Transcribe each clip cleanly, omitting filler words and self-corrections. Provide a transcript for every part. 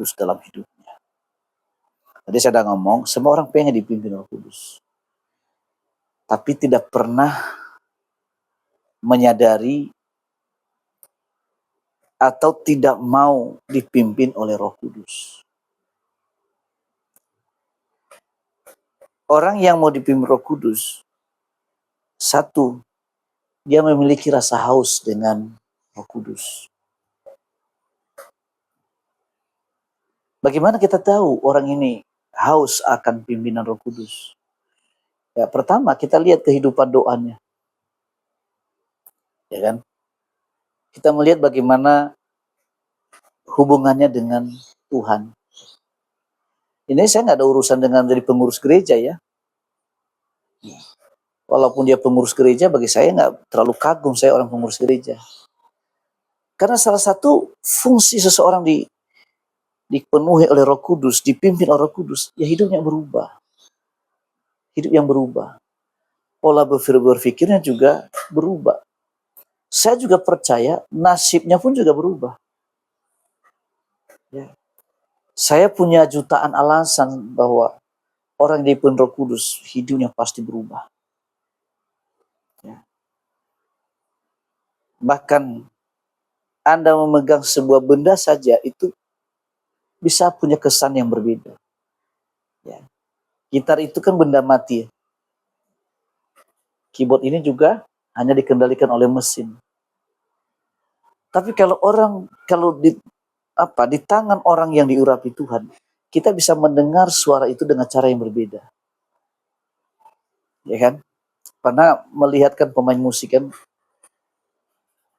Kudus dalam hidupnya. Tadi saya sudah ngomong, semua orang pengen dipimpin Roh Kudus. Tapi tidak pernah menyadari atau tidak mau dipimpin oleh Roh Kudus. Orang yang mau dipimpin Roh Kudus, satu, dia memiliki rasa haus dengan Roh Kudus. Bagaimana kita tahu orang ini haus akan pimpinan Roh Kudus? Ya, pertama kita lihat kehidupan doanya. Ya kan? Kita melihat bagaimana hubungannya dengan Tuhan. Ini saya nggak ada urusan dengan jadi pengurus gereja ya. Walaupun dia pengurus gereja, bagi saya nggak terlalu kagum saya orang pengurus gereja. Karena salah satu fungsi seseorang dipenuhi oleh Roh Kudus, dipimpin oleh Roh Kudus, ya hidupnya berubah. Hidup yang berubah. Pola berpikirnya juga berubah. Saya juga percaya nasibnya pun juga berubah. Ya. Saya punya jutaan alasan bahwa orang yang dipenuhi Roh Kudus, hidupnya pasti berubah. Ya. Bahkan Anda memegang sebuah benda saja, itu bisa punya kesan yang berbeda. Ya. Gitar itu kan benda mati. Keyboard ini juga hanya dikendalikan oleh mesin. Tapi kalau di tangan orang yang diurapi Tuhan, kita bisa mendengar suara itu dengan cara yang berbeda. Ya kan? Pernah melihatkan pemain musik kan?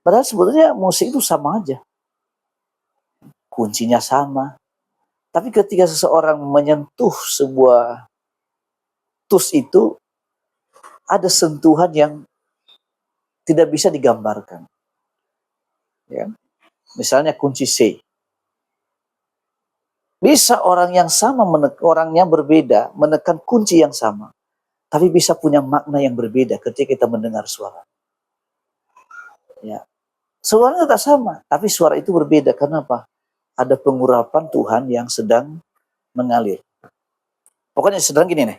Padahal sebetulnya musik itu sama aja. Kuncinya sama. Tapi ketika seseorang menyentuh sebuah tus itu, ada sentuhan yang tidak bisa digambarkan. Ya. Misalnya kunci C. Bisa orang yang sama, orangnya berbeda, menekan kunci yang sama. Tapi bisa punya makna yang berbeda ketika kita mendengar suara. Ya. Suaranya tak sama, tapi suara itu berbeda. Kenapa? Ada pengurapan Tuhan yang sedang mengalir. Pokoknya sedang gini nih.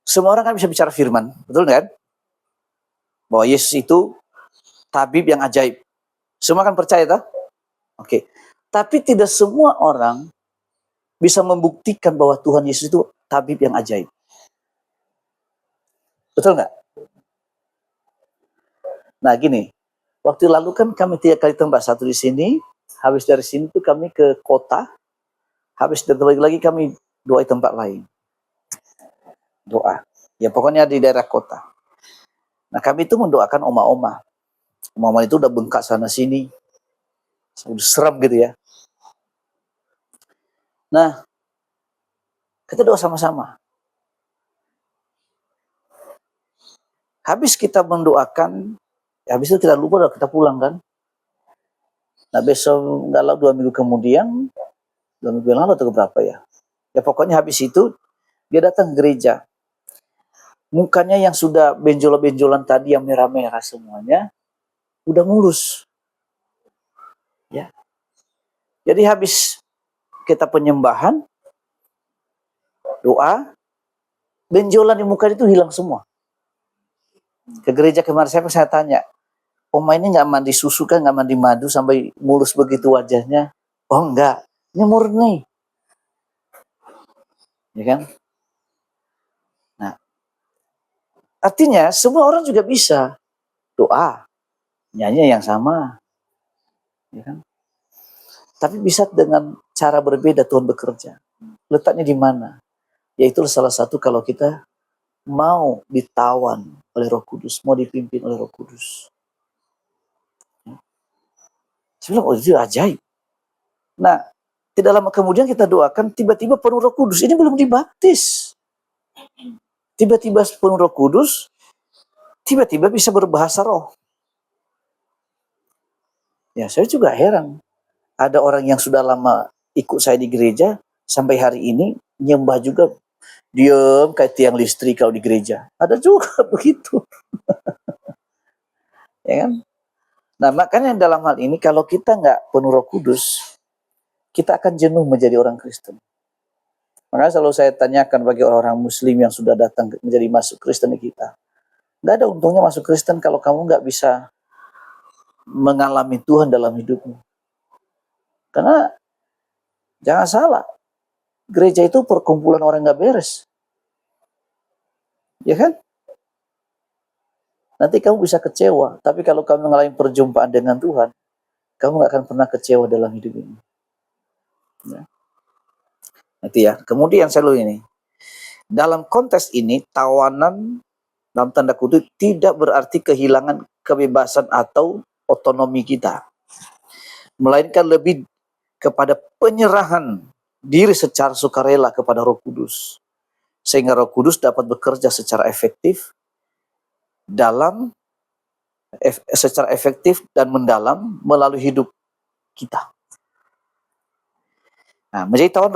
Semua orang kan bisa bicara firman, betul kan? Bahwa Yesus itu tabib yang ajaib. Semua kan percaya tak? Oke. Tapi tidak semua orang bisa membuktikan bahwa Tuhan Yesus itu tabib yang ajaib. Betul nggak? Nah gini, waktu lalu kan kami 3 kali tembak, satu di sini, habis dari sini tuh kami ke kota, habis dari lagi kami doa di tempat lain. Doa. Ya pokoknya di daerah kota. Nah kami itu mendoakan oma-oma. Oma-oma itu udah bengkak sana sini. Udah seram gitu ya. Nah, kita doa sama-sama. Habis kita mendoakan, habis itu kita lupa, udah kita pulang kan. Nah besok, nggak lalu 2 minggu kemudian, 2 minggu lalu atau berapa ya. Ya pokoknya habis itu, dia datang ke gereja. Mukanya yang sudah benjolan-benjolan tadi, yang merah-merah semuanya, udah mulus. Ya. Jadi habis kita penyembahan, doa, benjolan di muka itu hilang semua. Ke gereja kemarin saya tanya, Oma ini nggak mandi susu kan, nggak mandi madu sampai mulus begitu wajahnya? Oh enggak, ini murni. Ya kan? Nah, artinya semua orang juga bisa doa, nyanyi yang sama. Ya kan? Tapi bisa dengan cara berbeda Tuhan bekerja. Letaknya di mana? Yaitu salah satu kalau kita mau ditawan oleh Roh Kudus, mau dipimpin oleh Roh Kudus. Saya bilang, oh itu ajaib. Nah, tidak lama kemudian kita doakan, tiba-tiba penuh Roh Kudus. Ini belum dibaptis. Tiba-tiba penuh Roh Kudus, tiba-tiba bisa berbahasa roh. Ya, saya juga heran. Ada orang yang sudah lama ikut saya di gereja, sampai hari ini nyembah juga diam kayak tiang listrik kalau di gereja. Ada juga begitu. Ya kan? Nah makanya dalam hal ini kalau kita nggak penuh Roh Kudus, kita akan jenuh menjadi orang Kristen. Makanya selalu saya tanyakan bagi orang-orang Muslim yang sudah datang menjadi masuk Kristen di kita, nggak ada untungnya masuk Kristen kalau kamu nggak bisa mengalami Tuhan dalam hidupmu. Karena jangan salah, gereja itu perkumpulan orang nggak beres, ya kan? Nanti kamu bisa kecewa, tapi kalau kamu mengalami perjumpaan dengan Tuhan, kamu nggak akan pernah kecewa dalam hidup ini. Ya. Nanti ya. Kemudian selalu ini, dalam konteks ini tawanan dalam tanda kutip tidak berarti kehilangan kebebasan atau otonomi kita, melainkan lebih kepada penyerahan diri secara sukarela kepada Roh Kudus, sehingga Roh Kudus dapat bekerja secara efektif dan mendalam melalui hidup kita. Nah, menjadi tawan Roh